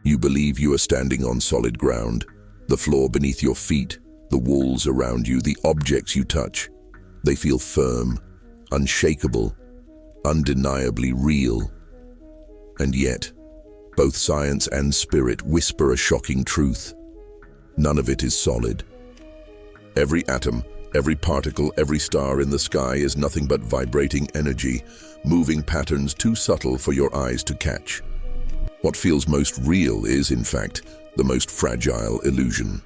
You believe you are standing on solid ground, the floor beneath your feet, the walls around you, the objects you touch. They feel firm, unshakable, undeniably real. And yet, both science and spirit whisper a shocking truth. None of it is solid. Every atom, every particle, every star in the sky is nothing but vibrating energy, moving patterns too subtle for your eyes to catch. What feels most real is, in fact, the most fragile illusion.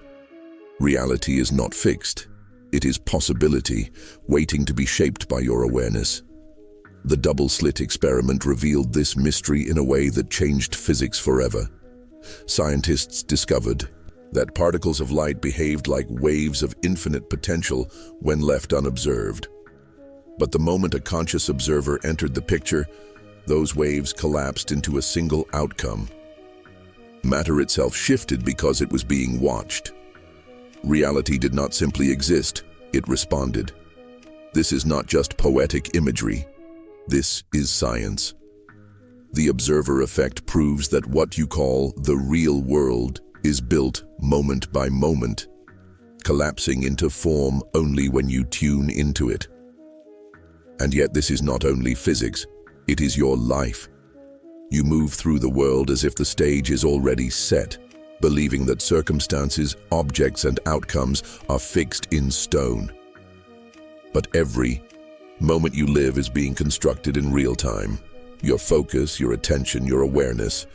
Reality is not fixed. It is possibility, waiting to be shaped by your awareness. The double-slit experiment revealed this mystery in a way that changed physics forever. Scientists discovered that particles of light behaved like waves of infinite potential when left unobserved. But the moment a conscious observer entered the picture, those waves collapsed into a single outcome. Matter itself shifted because it was being watched. Reality did not simply exist, it responded. This is not just poetic imagery. This is science. The observer effect proves that what you call the real world is built moment by moment, collapsing into form only when you tune into it. And yet this is not only physics, it is your life. You move through the world as if the stage is already set, believing that circumstances, objects, and outcomes are fixed in stone. But every moment you live is being constructed in real time. Your focus, your attention, your awareness,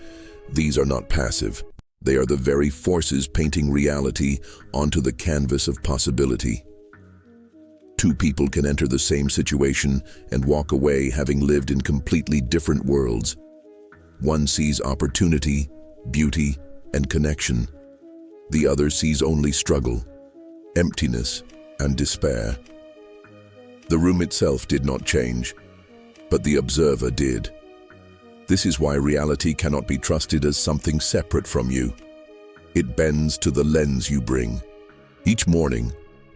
these are not passive. They are the very forces painting reality onto the canvas of possibility. Two people can enter the same situation and walk away having lived in completely different worlds. One sees opportunity, beauty, and connection. The other sees only struggle, emptiness, and despair. The room itself did not change, but the observer did. This is why reality cannot be trusted as something separate from you. It bends to the lens you bring. Each morning,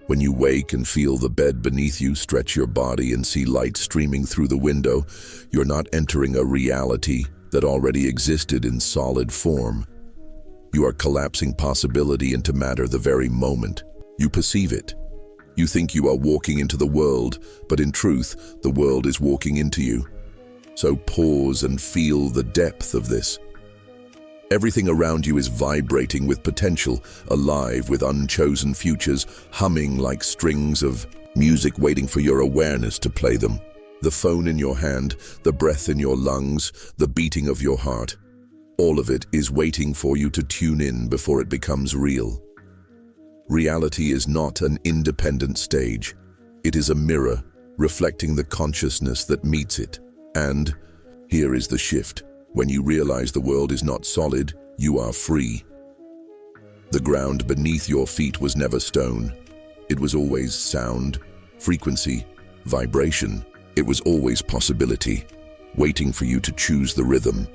when you wake and feel the bed beneath you, stretch your body and see light streaming through the window, you're not entering a reality that already existed in solid form. You are collapsing possibility into matter the very moment you perceive it. You think you are walking into the world, but in truth, the world is walking into you. So pause and feel the depth of this. Everything around you is vibrating with potential, alive with unchosen futures, humming like strings of music waiting for your awareness to play them. The phone in your hand, the breath in your lungs, the beating of your heart. All of it is waiting for you to tune in before it becomes real. Reality is not an independent stage. It is a mirror, reflecting the consciousness that meets it. And here is the shift. When you realize the world is not solid, you are free. The ground beneath your feet was never stone. It was always sound, frequency, vibration. It was always possibility, waiting for you to choose the rhythm.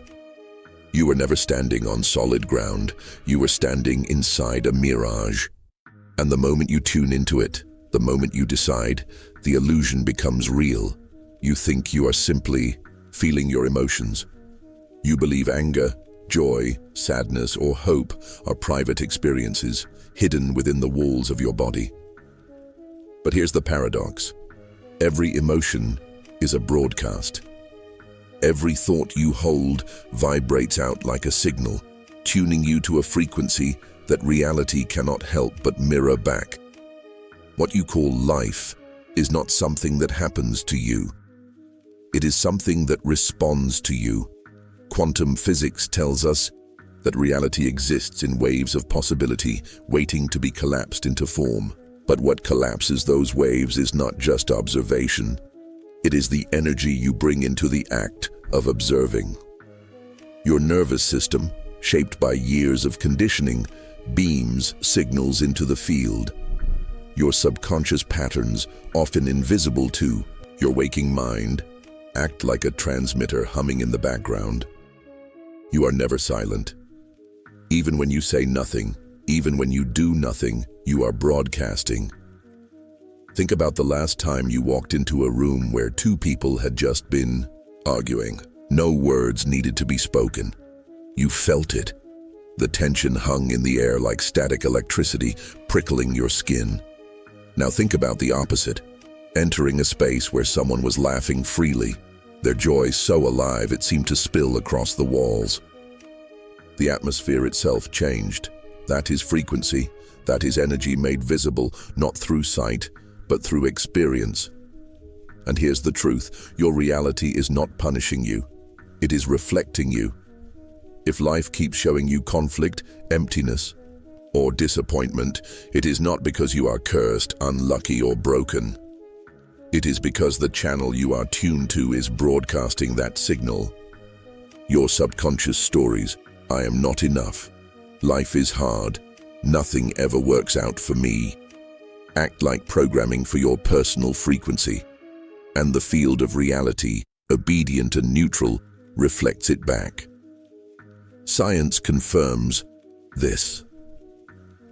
You were never standing on solid ground. You were standing inside a mirage. And the moment you tune into it, the moment you decide, the illusion becomes real. You think you are simply feeling your emotions. You believe anger, joy, sadness, or hope are private experiences hidden within the walls of your body. But here's the paradox. Every emotion is a broadcast. Every thought you hold vibrates out like a signal, tuning you to a frequency that reality cannot help but mirror back. What you call life is not something that happens to you. It is something that responds to you. Quantum physics tells us that reality exists in waves of possibility, waiting to be collapsed into form. But what collapses those waves is not just observation. It is the energy you bring into the act of observing. Your nervous system, shaped by years of conditioning, beams signals into the field. Your subconscious patterns, often invisible to your waking mind, act like a transmitter humming in the background. You are never silent. Even when you say nothing, even when you do nothing, you are broadcasting. Think about the last time you walked into a room where two people had just been arguing. No words needed to be spoken. You felt it. The tension hung in the air like static electricity, prickling your skin. Now think about the opposite. Entering a space where someone was laughing freely, their joy so alive it seemed to spill across the walls. The atmosphere itself changed. That is frequency. That is energy made visible, not through sight, but through experience. And here's the truth, your reality is not punishing you. It is reflecting you. If life keeps showing you conflict, emptiness, or disappointment, it is not because you are cursed, unlucky, or broken. It is because the channel you are tuned to is broadcasting that signal. Your subconscious stories, I am not enough. Life is hard. Nothing ever works out for me. Act like programming for your personal frequency. And the field of reality, obedient and neutral, reflects it back. Science confirms this.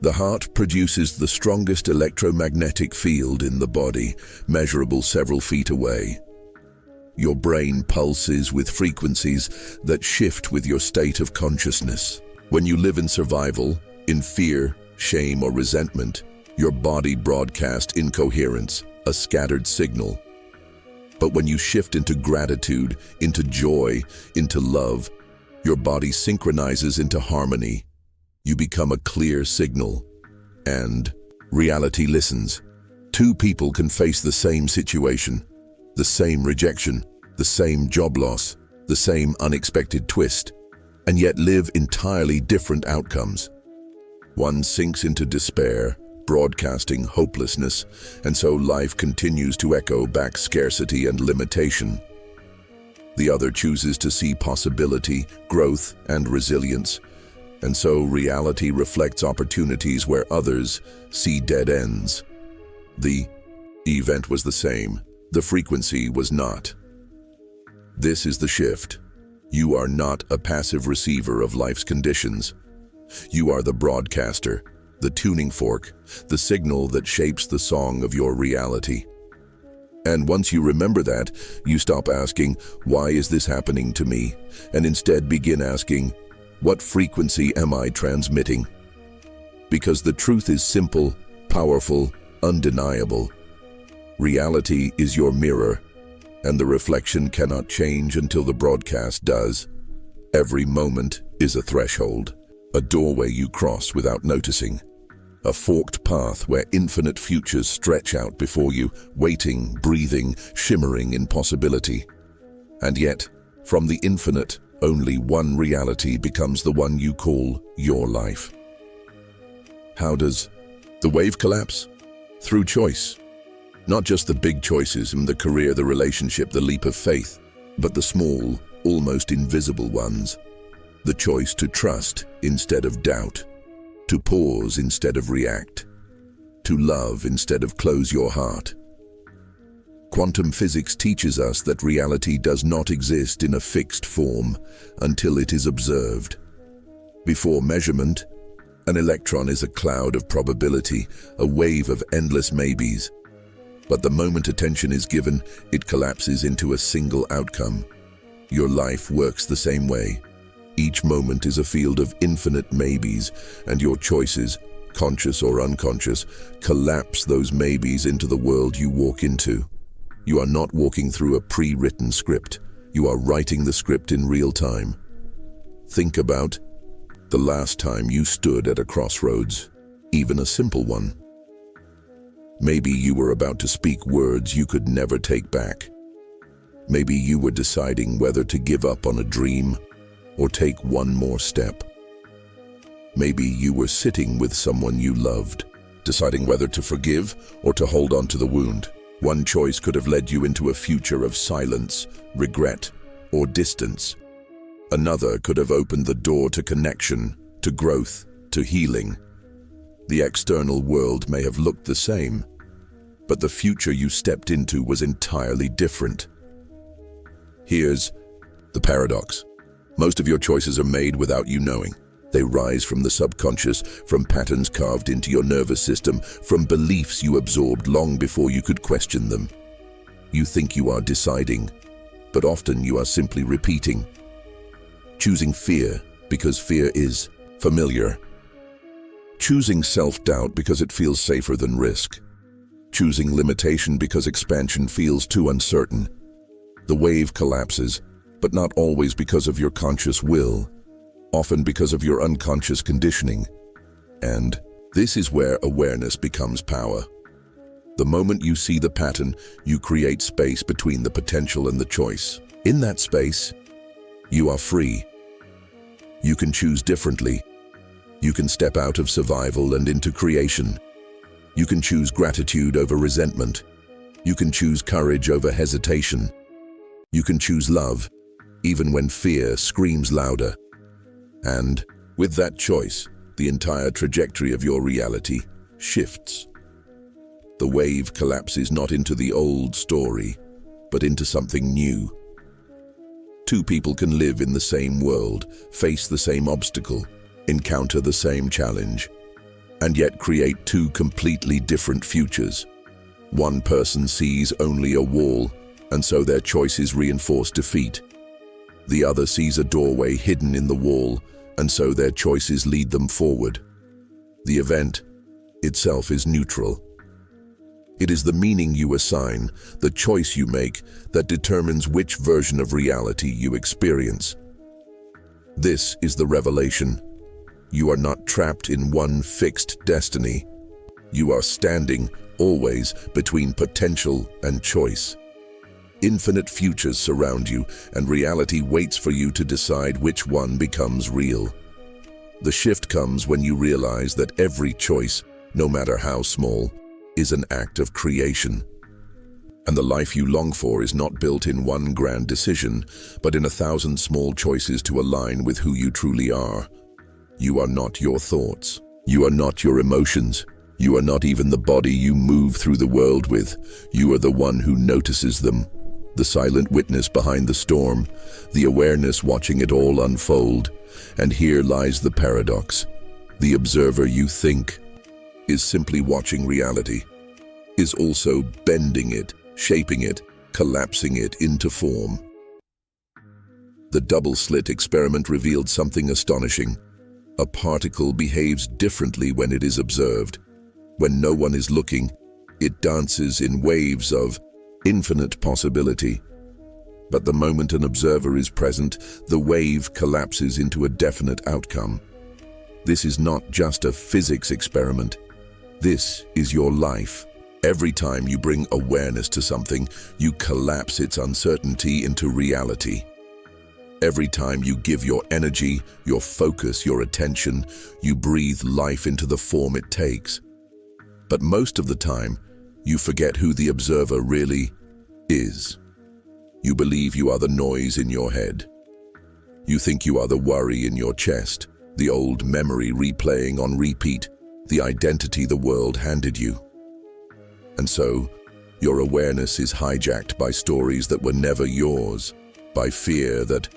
The heart produces the strongest electromagnetic field in the body, measurable several feet away. Your brain pulses with frequencies that shift with your state of consciousness. When you live in survival, in fear, shame, or resentment, your body broadcasts incoherence, a scattered signal. But when you shift into gratitude, into joy, into love, your body synchronizes into harmony. You become a clear signal, and reality listens. Two people can face the same situation, the same rejection, the same job loss, the same unexpected twist, and yet live entirely different outcomes. One sinks into despair, broadcasting hopelessness, and so life continues to echo back scarcity and limitation. The other chooses to see possibility, growth, and resilience, and so reality reflects opportunities where others see dead ends. The event was the same, the frequency was not. This is the shift. You are not a passive receiver of life's conditions. You are the broadcaster, the tuning fork, the signal that shapes the song of your reality. And once you remember that, you stop asking, why is this happening to me? And instead begin asking, what frequency am I transmitting? Because the truth is simple, powerful, undeniable. Reality is your mirror, and the reflection cannot change until the broadcast does. Every moment is a threshold, a doorway you cross without noticing. A forked path where infinite futures stretch out before you, waiting, breathing, shimmering in possibility. And yet, from the infinite, only one reality becomes the one you call your life. How does the wave collapse? Through choice. Not just the big choices in the career, the relationship, the leap of faith, but the small, almost invisible ones. The choice to trust instead of doubt. To pause instead of react, to love instead of close your heart. Quantum physics teaches us that reality does not exist in a fixed form until it is observed. Before measurement, an electron is a cloud of probability, a wave of endless maybes. But the moment attention is given, it collapses into a single outcome. Your life works the same way. Each moment is a field of infinite maybes, and your choices, conscious or unconscious, collapse those maybes into the world you walk into. You are not walking through a pre-written script. You are writing the script in real time. Think about the last time you stood at a crossroads, even a simple one. Maybe you were about to speak words you could never take back. Maybe you were deciding whether to give up on a dream or take one more step. Maybe you were sitting with someone you loved, deciding whether to forgive or to hold on to the wound. One choice could have led you into a future of silence, regret, or distance. Another could have opened the door to connection, to growth, to healing. The external world may have looked the same, but the future you stepped into was entirely different. Here's the paradox. Most of your choices are made without you knowing. They rise from the subconscious, from patterns carved into your nervous system, from beliefs you absorbed long before you could question them. You think you are deciding, but often you are simply repeating. Choosing fear because fear is Familiar. Choosing self-doubt because it feels safer than risk. Choosing limitation because expansion feels too uncertain. The wave collapses, but not always because of your conscious will, often because of your unconscious conditioning. And this is where awareness becomes power. The moment you see the pattern, you create space between the potential and the choice. In that space, you are free. You can choose differently. You can step out of survival and into creation. You can choose gratitude over resentment. You can choose courage over hesitation. You can choose love, even when fear screams louder. And with that choice, the entire trajectory of your reality shifts. The wave collapses not into the old story, but into something new. Two people can live in the same world, face the same obstacle, encounter the same challenge, and yet create two completely different futures. One person sees only a wall, and so their choices reinforce defeat. The other sees a doorway hidden in the wall, and so their choices lead them forward. The event itself is neutral. It is the meaning you assign, the choice you make, that determines which version of reality you experience. This is the revelation. You are not trapped in one fixed destiny. You are standing, always, between potential and choice. Infinite futures surround you, and reality waits for you to decide which one becomes real. The shift comes when you realize that every choice, no matter how small, is an act of creation. And the life you long for is not built in one grand decision, but in 1,000 small choices to align with who you truly are. You are not your thoughts. You are not your emotions. You are not even the body you move through the world with. You are the one who notices them, the silent witness behind the storm, the awareness watching it all unfold. And here lies the paradox. The observer you think is simply watching reality, is also bending it, shaping it, collapsing it into form. The double slit experiment revealed something astonishing. A particle behaves differently when it is observed. When no one is looking, it dances in waves of infinite possibility. But the moment an observer is present, the wave collapses into a definite outcome. This is not just a physics experiment. This is your life. Every time you bring awareness to something, you collapse its uncertainty into reality. Every time you give your energy, your focus, your attention, you breathe life into the form it takes. But most of the time, you forget who the observer really is. You believe you are the noise in your head. You think you are the worry in your chest, the old memory replaying on repeat, the identity the world handed you. And so, your awareness is hijacked by stories that were never yours, by fear that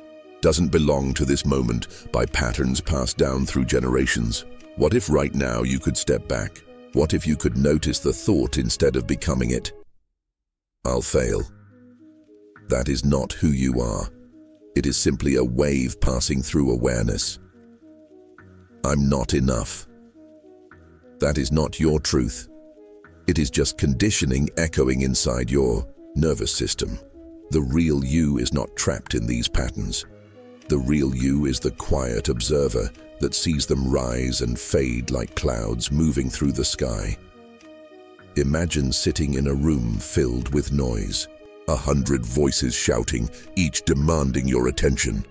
doesn't belong to this moment, by patterns passed down through generations. What if right now you could step back? What if you could notice the thought instead of becoming it? I'll fail. That is not who you are. It is simply a wave passing through awareness. I'm not enough. That is not your truth. It is just conditioning echoing inside your nervous system. The real you is not trapped in these patterns. The real you is the quiet observer that sees them rise and fade like clouds moving through the sky. Imagine sitting in a room filled with noise, 100 voices shouting, each demanding your attention.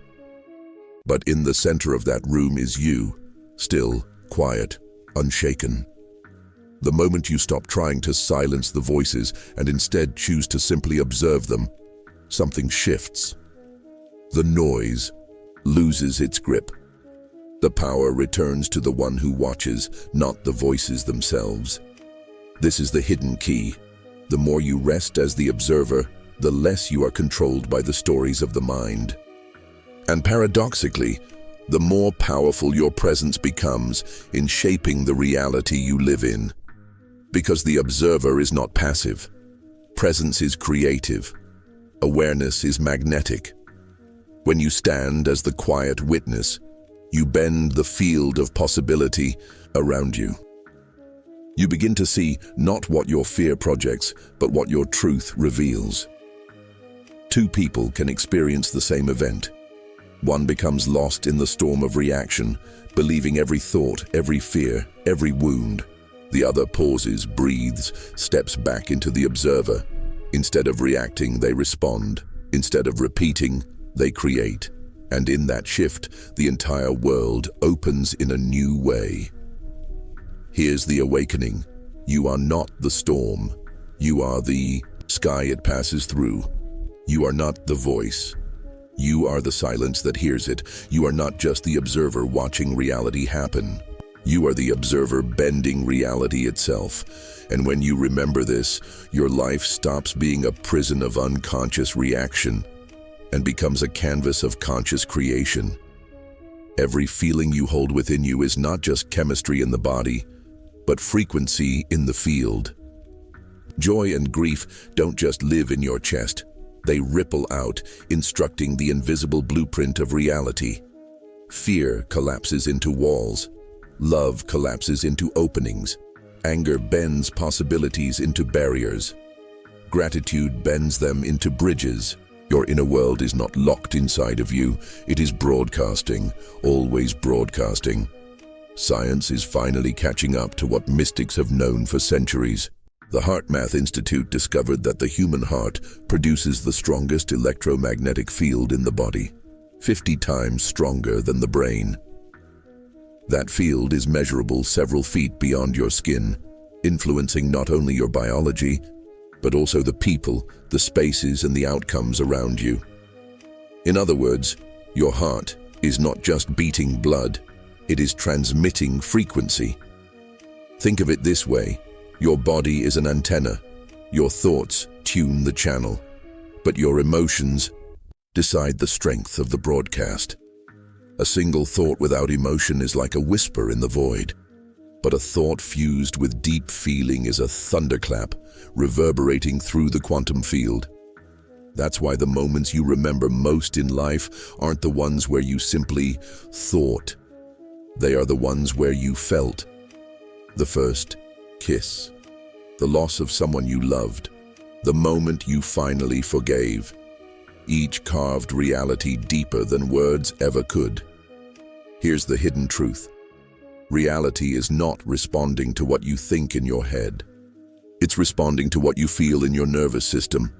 But in the center of that room is you, still, quiet, unshaken. The moment you stop trying to silence the voices and instead choose to simply observe them, something shifts. The noise loses its grip. The power returns to the one who watches, not the voices themselves. This is the hidden key. The more you rest as the observer, the less you are controlled by the stories of the mind. And paradoxically, the more powerful your presence becomes in shaping the reality you live in. Because the observer is not passive. Presence is creative. Awareness is magnetic. When you stand as the quiet witness, You bend the field of possibility around you. You begin to see not what your fear projects, but what your truth reveals. Two people can experience the same event. One becomes lost in the storm of reaction, believing every thought, every fear, every wound. The other pauses, breathes, steps back into the observer. Instead of reacting, they respond. Instead of repeating, they create. And in that shift, the entire world opens in a new way. Here's the awakening. You are not the storm. You are the sky it passes through. You are not the voice. You are the silence that hears it. You are not just the observer watching reality happen. You are the observer bending reality itself. And when you remember this, your life stops being a prison of unconscious reaction and becomes a canvas of conscious creation. Every feeling you hold within you is not just chemistry in the body, but frequency in the field. Joy and grief don't just live in your chest. They ripple out, instructing the invisible blueprint of reality. Fear collapses into walls. Love collapses into openings. Anger bends possibilities into barriers. Gratitude bends them into bridges. Your inner world is not locked inside of you. It is broadcasting, always broadcasting. Science is finally catching up to what mystics have known for centuries. The HeartMath Institute discovered that the human heart produces the strongest electromagnetic field in the body, 50 times stronger than the brain. That field is measurable several feet beyond your skin, influencing not only your biology, but also the people, the spaces, and the outcomes around you. In other words, your heart is not just beating blood, it is transmitting frequency. Think of it this way. Your body is an antenna. Your thoughts tune the channel, but your emotions decide the strength of the broadcast. A single thought without emotion is like a whisper in the void, but a thought fused with deep feeling is a thunderclap, reverberating through the quantum field. That's why the moments you remember most in life aren't the ones where you simply thought. They are the ones where you felt. The first kiss, the loss of someone you loved, the moment you finally forgave. Each carved reality deeper than words ever could. Here's the hidden truth. Reality is not responding to what you think in your head. It's responding to what you feel in your nervous system.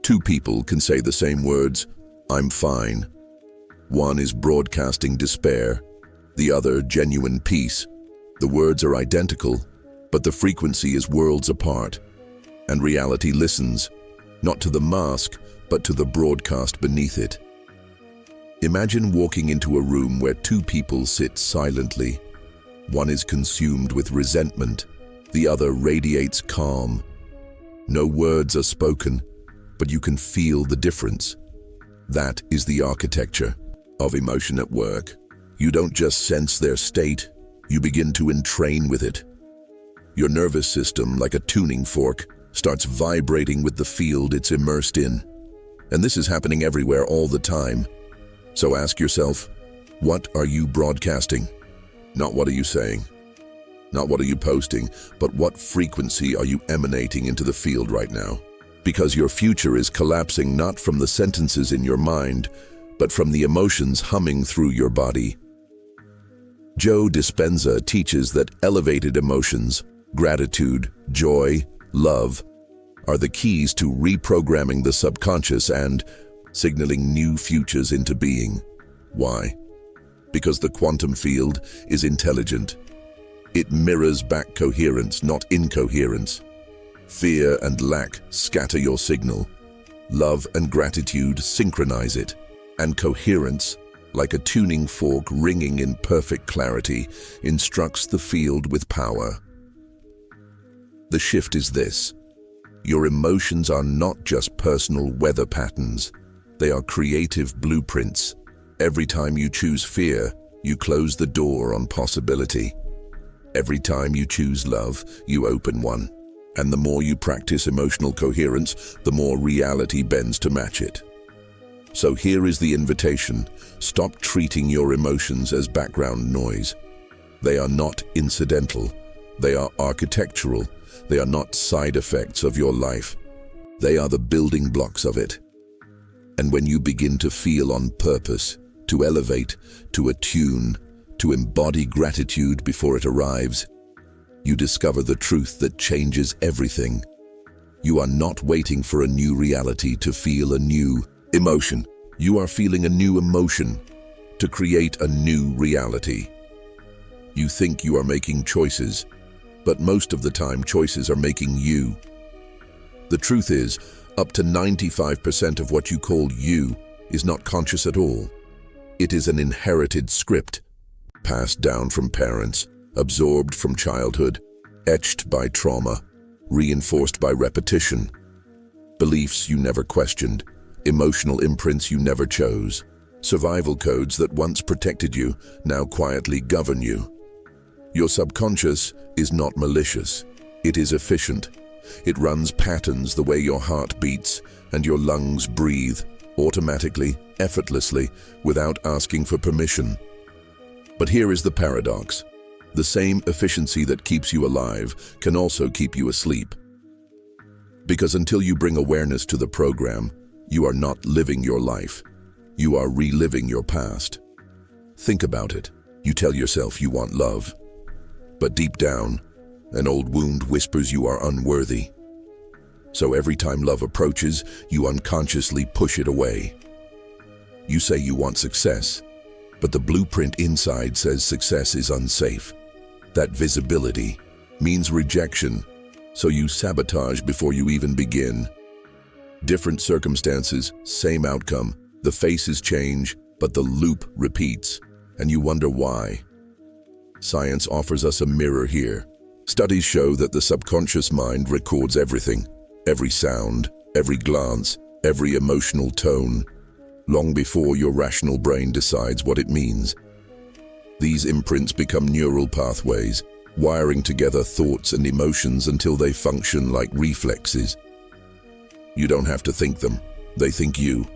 Two people can say the same words, "I'm fine." One is broadcasting despair, the other genuine peace. The words are identical, but the frequency is worlds apart. And reality listens, not to the mask, but to the broadcast beneath it. Imagine walking into a room where two people sit silently. One is consumed with resentment, the other radiates calm. No words are spoken, but you can feel the difference. That is the architecture of emotion at work. You don't just sense their state, you begin to entrain with it. Your nervous system, like a tuning fork, starts vibrating with the field it's immersed in. And this is happening everywhere all the time. So ask yourself, what are you broadcasting? Not what are you saying? Not what are you posting, but what frequency are you emanating into the field right now? Because your future is collapsing not from the sentences in your mind, but from the emotions humming through your body. Joe Dispenza teaches that elevated emotions, gratitude, joy, love, are the keys to reprogramming the subconscious and signaling new futures into being. Why? Because the quantum field is intelligent. It mirrors back coherence, not incoherence. Fear and lack scatter your signal. Love and gratitude synchronize it. And coherence, like a tuning fork ringing in perfect clarity, instructs the field with power. The shift is this. Your emotions are not just personal weather patterns. They are creative blueprints. Every time you choose fear, you close the door on possibility. Every time you choose love, you open one. And the more you practice emotional coherence, the more reality bends to match it. So here is the invitation. Stop treating your emotions as background noise. They are not incidental. They are architectural. They are not side effects of your life. They are the building blocks of it. And when you begin to feel on purpose, to elevate, to attune, to embody gratitude before it arrives, you discover the truth that changes everything. You are not waiting for a new reality to feel a new emotion. You are feeling a new emotion to create a new reality. You think you are making choices, but most of the time choices are making you. The truth is, up to 95% of what you call you is not conscious at all. It is an inherited script, passed down from parents, absorbed from childhood, etched by trauma, reinforced by repetition. Beliefs you never questioned, emotional imprints you never chose, survival codes that once protected you now quietly govern you. Your subconscious is not malicious. It is efficient. It runs patterns the way your heart beats and your lungs breathe, automatically, effortlessly, without asking for permission. But here is the paradox. The same efficiency that keeps you alive can also keep you asleep. Because until you bring awareness to the program, you are not living your life. You are reliving your past. Think about it. You tell yourself you want love. But deep down, an old wound whispers you are unworthy. So every time love approaches, you unconsciously push it away. You say you want success, but the blueprint inside says success is unsafe. That visibility means rejection, so you sabotage before you even begin. Different circumstances, same outcome. The faces change, but the loop repeats, and you wonder why. Science offers us a mirror here. Studies show that the subconscious mind records everything, every sound, every glance, every emotional tone, long before your rational brain decides what it means. These imprints become neural pathways, wiring together thoughts and emotions until they function like reflexes. You don't have to think them, they think you.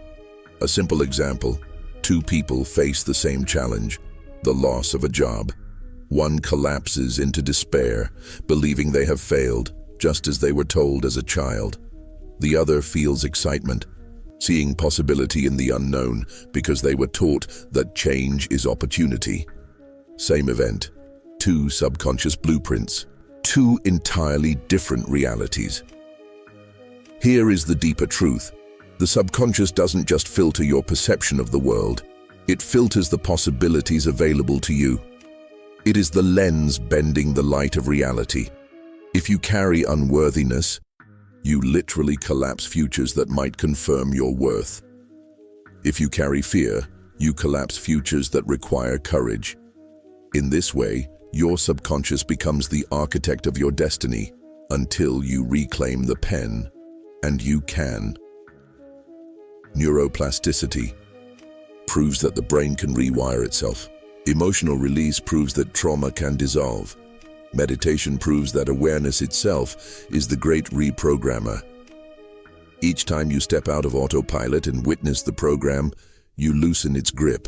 A simple example, two people face the same challenge, the loss of a job. One collapses into despair, believing they have failed, just as they were told as a child. The other feels excitement, seeing possibility in the unknown because they were taught that change is opportunity. Same event, two subconscious blueprints, two entirely different realities. Here is the deeper truth. The subconscious doesn't just filter your perception of the world, it filters the possibilities available to you. It is the lens bending the light of reality. If you carry unworthiness, you literally collapse futures that might confirm your worth. If you carry fear, you collapse futures that require courage. In this way, your subconscious becomes the architect of your destiny until you reclaim the pen, and you can. Neuroplasticity proves that the brain can rewire itself. Emotional release proves that trauma can dissolve. Meditation proves that awareness itself is the great reprogrammer. Each time you step out of autopilot and witness the program, you loosen its grip.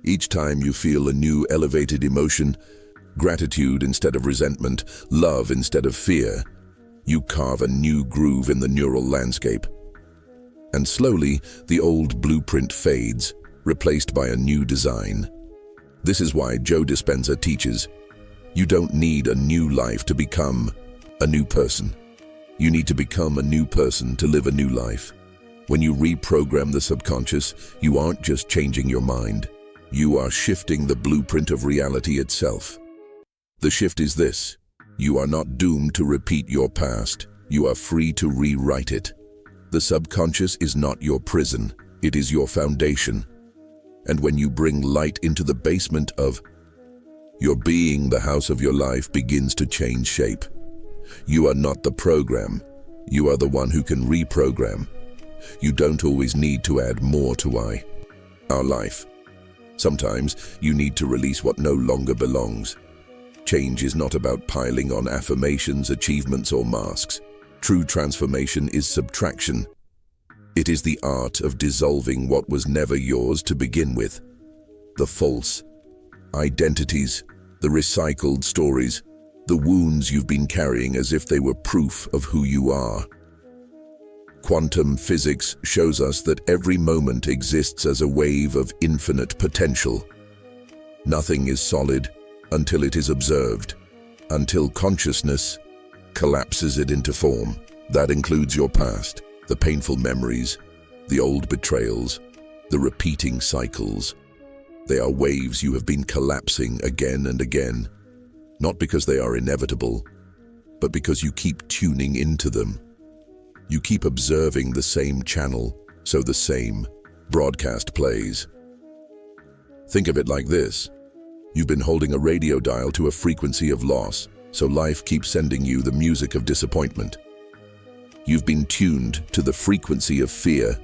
Each time you feel a new elevated emotion, gratitude instead of resentment, love instead of fear, you carve a new groove in the neural landscape. And slowly, the old blueprint fades, replaced by a new design. This is why Joe Dispenza teaches, you don't need a new life to become a new person. You need to become a new person to live a new life. When you reprogram the subconscious, you aren't just changing your mind. You are shifting the blueprint of reality itself. The shift is this: you are not doomed to repeat your past. You are free to rewrite it. The subconscious is not your prison. It is your foundation. And when you bring light into the basement of your being, the house of your life begins to change shape. You are not the program. You are the one who can reprogram. You don't always need to add more to our life. Sometimes you need to release what no longer belongs. Change is not about piling on affirmations, achievements, or masks. True transformation is subtraction. It is the art of dissolving what was never yours to begin with. The false identities, the recycled stories, the wounds you've been carrying as if they were proof of who you are. Quantum physics shows us that every moment exists as a wave of infinite potential. Nothing is solid until it is observed, until consciousness collapses it into form. That includes your past, the painful memories, the old betrayals, the repeating cycles. They are waves you have been collapsing again and again, not because they are inevitable, but because you keep tuning into them. You keep observing the same channel, so the same broadcast plays. Think of it like this. You've been holding a radio dial to a frequency of loss, so life keeps sending you the music of disappointment. You've been tuned to the frequency of fear,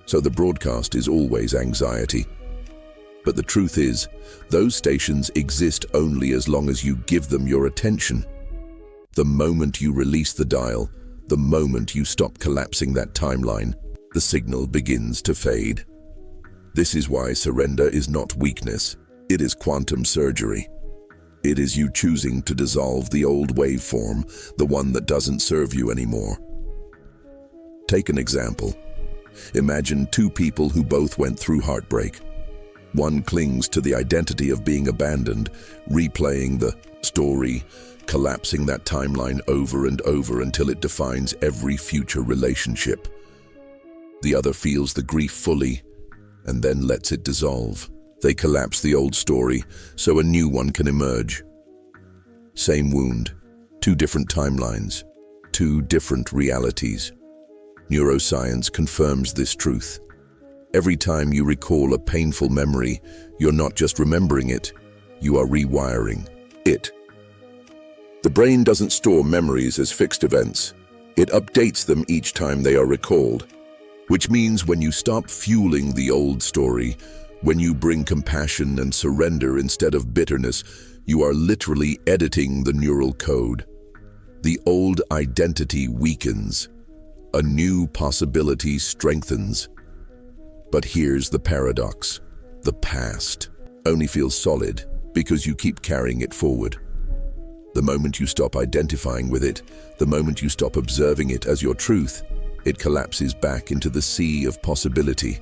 so the broadcast is always anxiety. But the truth is, those stations exist only as long as you give them your attention. The moment you release the dial, the moment you stop collapsing that timeline, the signal begins to fade. This is why surrender is not weakness, it is quantum surgery. It is you choosing to dissolve the old waveform, the one that doesn't serve you anymore. Take an example. Imagine two people who both went through heartbreak. One clings to the identity of being abandoned, replaying the story, collapsing that timeline over and over until it defines every future relationship. The other feels the grief fully and then lets it dissolve. They collapse the old story so a new one can emerge. Same wound, two different timelines, two different realities. Neuroscience confirms this truth. Every time you recall a painful memory, you're not just remembering it, you are rewiring it. The brain doesn't store memories as fixed events. It updates them each time they are recalled, which means when you stop fueling the old story, when you bring compassion and surrender instead of bitterness, you are literally editing the neural code. The old identity weakens. A new possibility strengthens. But here's the paradox. The past only feels solid because you keep carrying it forward. The moment you stop identifying with it, the moment you stop observing it as your truth, it collapses back into the sea of possibility.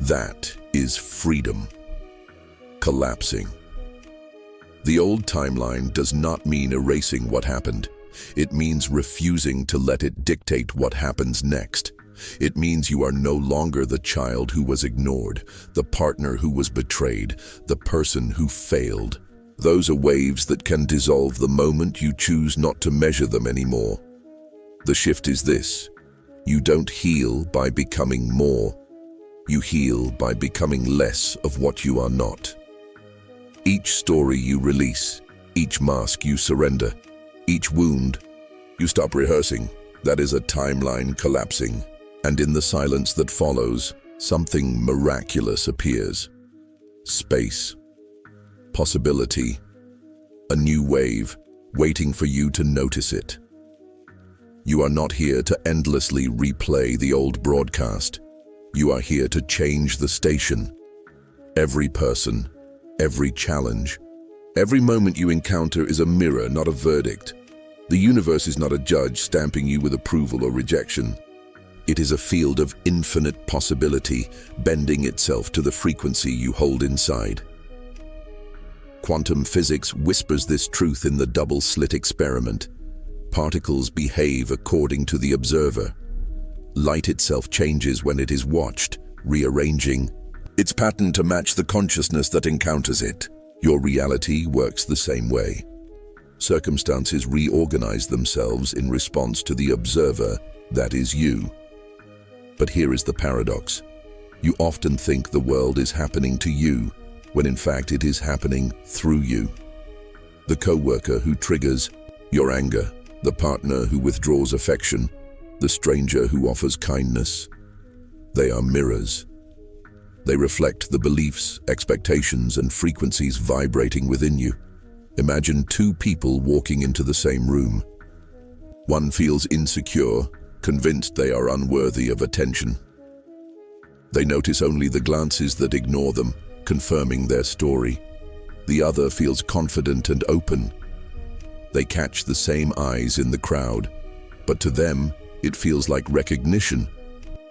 That is freedom. Collapsing. The old timeline does not mean erasing what happened. It means refusing to let it dictate what happens next. It means you are no longer the child who was ignored, the partner who was betrayed, the person who failed. Those are waves that can dissolve the moment you choose not to measure them anymore. The shift is this. You don't heal by becoming more. You heal by becoming less of what you are not. Each story you release, each mask you surrender, each wound you stop rehearsing, that is a timeline collapsing. And in the silence that follows, something miraculous appears. Space. Possibility. A new wave, waiting for you to notice it. You are not here to endlessly replay the old broadcast. You are here to change the station. Every person, every challenge, every moment you encounter is a mirror, not a verdict. The universe is not a judge stamping you with approval or rejection. It is a field of infinite possibility, bending itself to the frequency you hold inside. Quantum physics whispers this truth in the double-slit experiment. Particles behave according to the observer. Light itself changes when it is watched, rearranging its pattern to match the consciousness that encounters it. Your reality works the same way. Circumstances reorganize themselves in response to the observer, that is you. But here is the paradox. You often think the world is happening to you, when in fact it is happening through you. The coworker who triggers your anger, the partner who withdraws affection, the stranger who offers kindness. They are mirrors. They reflect the beliefs, expectations, and frequencies vibrating within you. Imagine two people walking into the same room. One feels insecure, convinced they are unworthy of attention. They notice only the glances that ignore them, confirming their story. The other feels confident and open. They catch the same eyes in the crowd, but to them, it feels like recognition,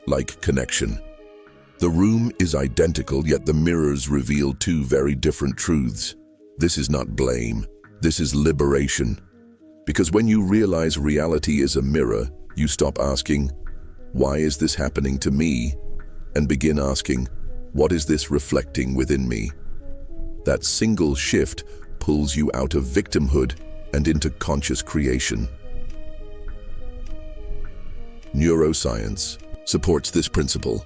like connection. The room is identical, yet the mirrors reveal two very different truths. This is not blame, this is liberation. Because when you realize reality is a mirror, you stop asking, "Why is this happening to me?" and begin asking, "What is this reflecting within me?" That single shift pulls you out of victimhood and into conscious creation. Neuroscience supports this principle.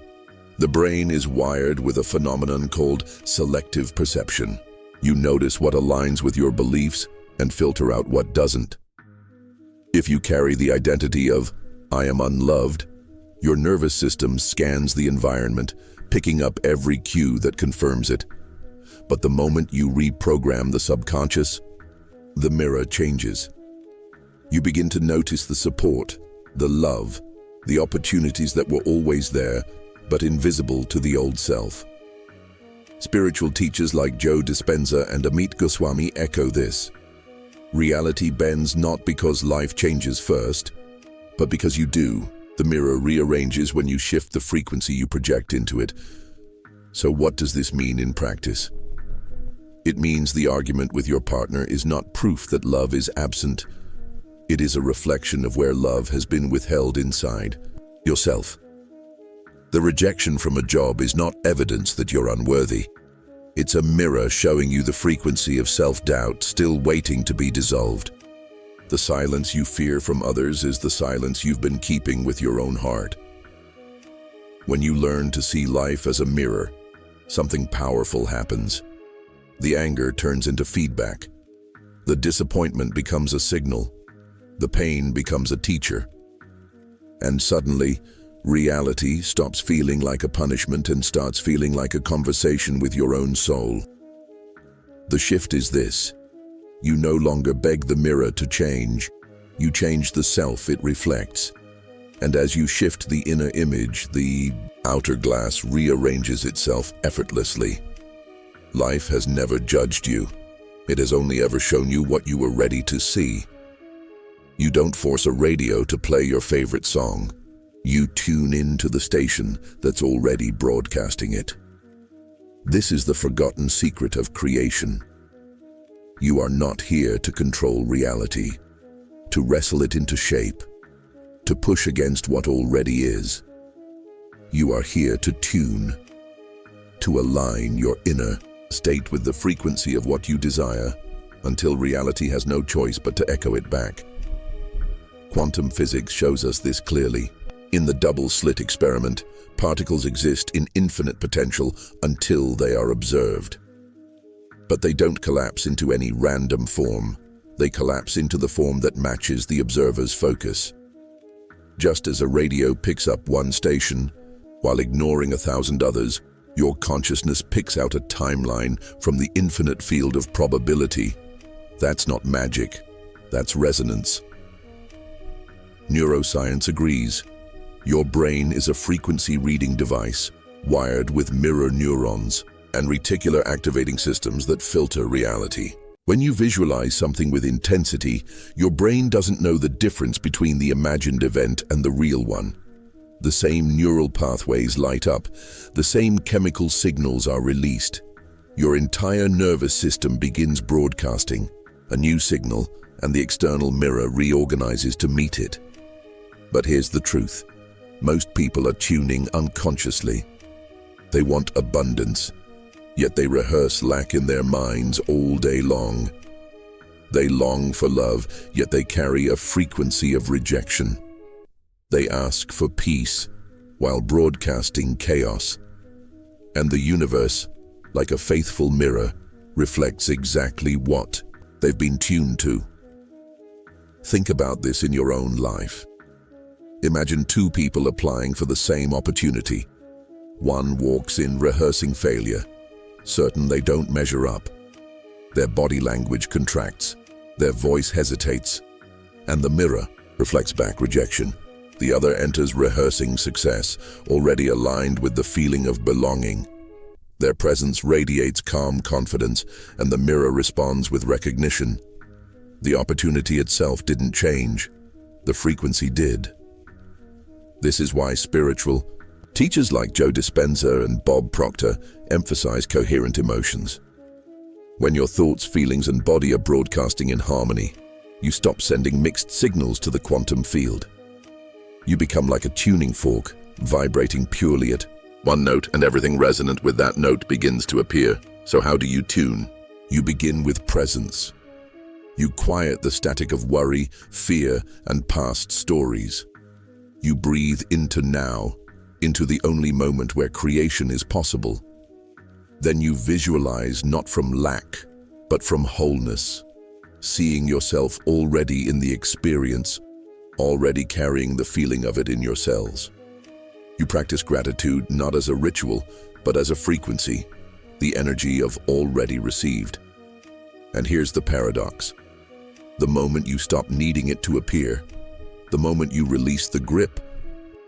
The brain is wired with a phenomenon called selective perception. You notice what aligns with your beliefs and filter out what doesn't. If you carry the identity of "I am unloved," your nervous system scans the environment, picking up every cue that confirms it. But the moment you reprogram the subconscious, the mirror changes. You begin to notice the support, the love, the opportunities that were always there, but invisible to the old self. Spiritual teachers like Joe Dispenza and Amit Goswami echo this. Reality bends not because life changes first, but because you do. The mirror rearranges when you shift the frequency you project into it. So what does this mean in practice? It means the argument with your partner is not proof that love is absent. It is a reflection of where love has been withheld inside yourself. The rejection from a job is not evidence that you're unworthy. It's a mirror showing you the frequency of self-doubt still waiting to be dissolved. The silence you fear from others is the silence you've been keeping with your own heart. When you learn to see life as a mirror, something powerful happens. The anger turns into feedback. The disappointment becomes a signal. The pain becomes a teacher. And suddenly, reality stops feeling like a punishment and starts feeling like a conversation with your own soul. The shift is this. You no longer beg the mirror to change. You change the self it reflects. And as you shift the inner image, the outer glass rearranges itself effortlessly. Life has never judged you. It has only ever shown you what you were ready to see. You don't force a radio to play your favorite song. You tune in to the station that's already broadcasting it. This is the forgotten secret of creation. You are not here to control reality, to wrestle it into shape, to push against what already is. You are here to tune, to align your inner state with the frequency of what you desire, until reality has no choice but to echo it back. Quantum physics shows us this clearly. In the double slit experiment, particles exist in infinite potential until they are observed. But they don't collapse into any random form. They collapse into the form that matches the observer's focus. Just as a radio picks up one station, while ignoring 1,000 others, your consciousness picks out a timeline from the infinite field of probability. That's not magic, that's resonance. Neuroscience agrees. Your brain is a frequency reading device, wired with mirror neurons and reticular activating systems that filter reality. When you visualize something with intensity, your brain doesn't know the difference between the imagined event and the real one. The same neural pathways light up, the same chemical signals are released. Your entire nervous system begins broadcasting a new signal, and the external mirror reorganizes to meet it. But here's the truth. Most people are tuning unconsciously. They want abundance, yet they rehearse lack in their minds all day long. They long for love, yet they carry a frequency of rejection. They ask for peace while broadcasting chaos. And the universe, like a faithful mirror, reflects exactly what they've been tuned to. Think about this in your own life. Imagine two people applying for the same opportunity. One walks in rehearsing failure, certain they don't measure up. Their body language contracts, their voice hesitates, and the mirror reflects back rejection. The other enters rehearsing success, already aligned with the feeling of belonging. Their presence radiates calm confidence, and the mirror responds with recognition. The opportunity itself didn't change. The frequency did. This is why spiritual teachers like Joe Dispenza and Bob Proctor emphasize coherent emotions. When your thoughts, feelings, and body are broadcasting in harmony, you stop sending mixed signals to the quantum field. You become like a tuning fork, vibrating purely at one note, and everything resonant with that note begins to appear. So how do you tune? You begin with presence. You quiet the static of worry, fear, and past stories. You breathe into now, into the only moment where creation is possible. Then you visualize not from lack, but from wholeness, seeing yourself already in the experience, already carrying the feeling of it in your cells. You practice gratitude not as a ritual, but as a frequency, the energy of already received. And here's the paradox. The moment you stop needing it to appear, the moment you release the grip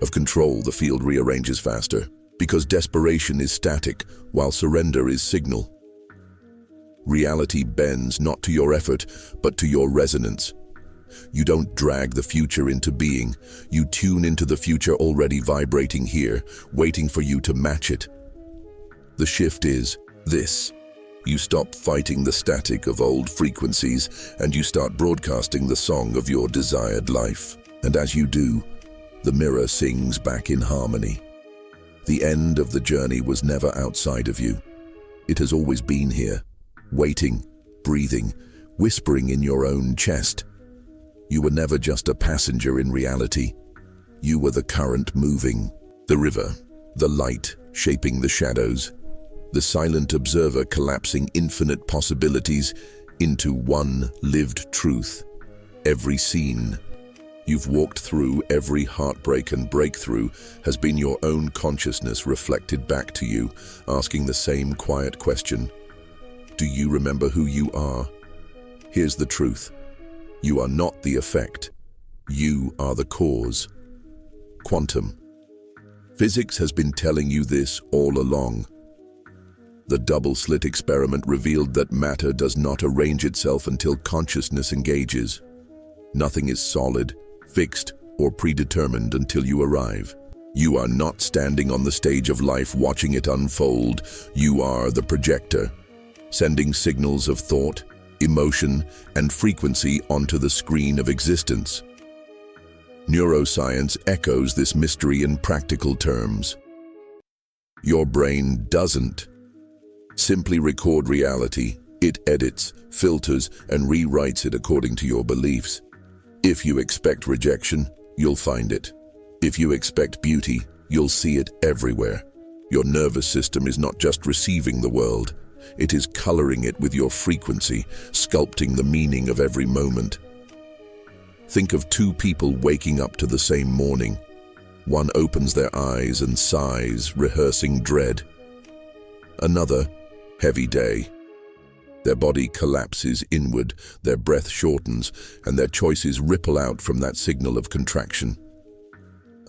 of control, the field rearranges faster, because desperation is static, while surrender is signal. Reality bends not to your effort, but to your resonance. You don't drag the future into being. You tune into the future already vibrating here, waiting for you to match it. The shift is this. You stop fighting the static of old frequencies, and you start broadcasting the song of your desired life. And as you do, the mirror sings back in harmony. The end of the journey was never outside of you. It has always been here, waiting, breathing, whispering in your own chest. You were never just a passenger in reality. You were the current moving, the river, the light shaping the shadows, the silent observer collapsing infinite possibilities into one lived truth. Every scene you've walked through, every heartbreak and breakthrough has been your own consciousness reflected back to you, asking the same quiet question. Do you remember who you are? Here's the truth. You are not the effect. You are the cause. Quantum. Physics has been telling you this all along. The double-slit experiment revealed that matter does not arrange itself until consciousness engages. Nothing is solid, fixed, or predetermined until you arrive. You are not standing on the stage of life watching it unfold. You are the projector, sending signals of thought, emotion, and frequency onto the screen of existence. Neuroscience echoes this mystery in practical terms. Your brain doesn't simply record reality. It edits, filters, and rewrites it according to your beliefs. If you expect rejection, you'll find it. If you expect beauty, you'll see it everywhere. Your nervous system is not just receiving the world, it is coloring it with your frequency, sculpting the meaning of every moment. Think of two people waking up to the same morning. One opens their eyes and sighs, rehearsing dread. Another, heavy day. Their body collapses inward, their breath shortens, and their choices ripple out from that signal of contraction.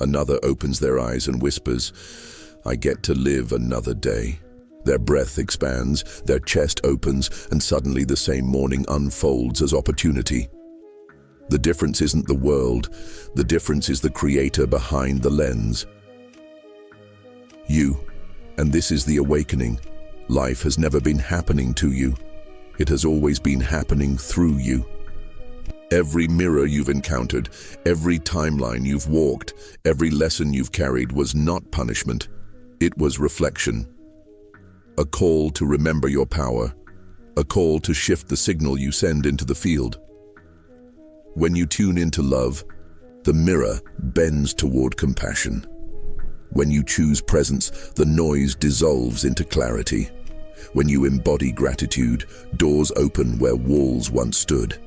Another opens their eyes and whispers, "I get to live another day." Their breath expands, their chest opens, and suddenly the same morning unfolds as opportunity. The difference isn't the world, the difference is the creator behind the lens. You, and this is the awakening. Life has never been happening to you. It has always been happening through you. Every mirror you've encountered, every timeline you've walked, every lesson you've carried was not punishment. It was reflection. A call to remember your power. A call to shift the signal you send into the field. When you tune into love, the mirror bends toward compassion. When you choose presence, the noise dissolves into clarity. When you embody gratitude, doors open where walls once stood.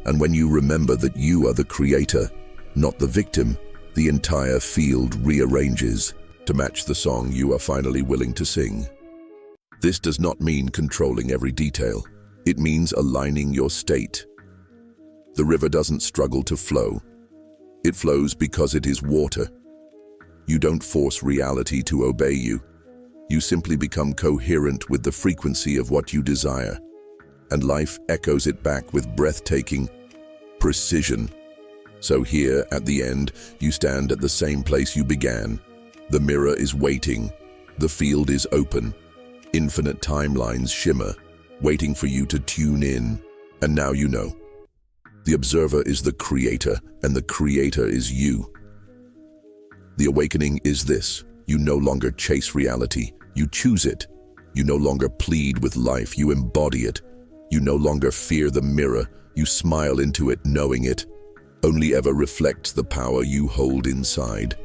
And when you remember that you are the creator, not the victim, the entire field rearranges to match the song you are finally willing to sing. This does not mean controlling every detail. It means aligning your state. The river doesn't struggle to flow. It flows because it is water. You don't force reality to obey you. You simply become coherent with the frequency of what you desire, and life echoes it back with breathtaking precision. So here, at the end, you stand at the same place you began. The mirror is waiting. The field is open. Infinite timelines shimmer, waiting for you to tune in. And now you know. The observer is the creator, and the creator is you. The awakening is this: you no longer chase reality, you choose it. You no longer plead with life, you embody it. You no longer fear the mirror, you smile into it knowing it only ever reflects the power you hold inside.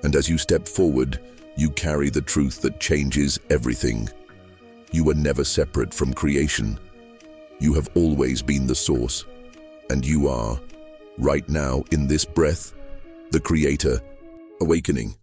And as you step forward, you carry the truth that changes everything. You were never separate from creation. You have always been the source. And you are, right now in this breath, the creator, awakening.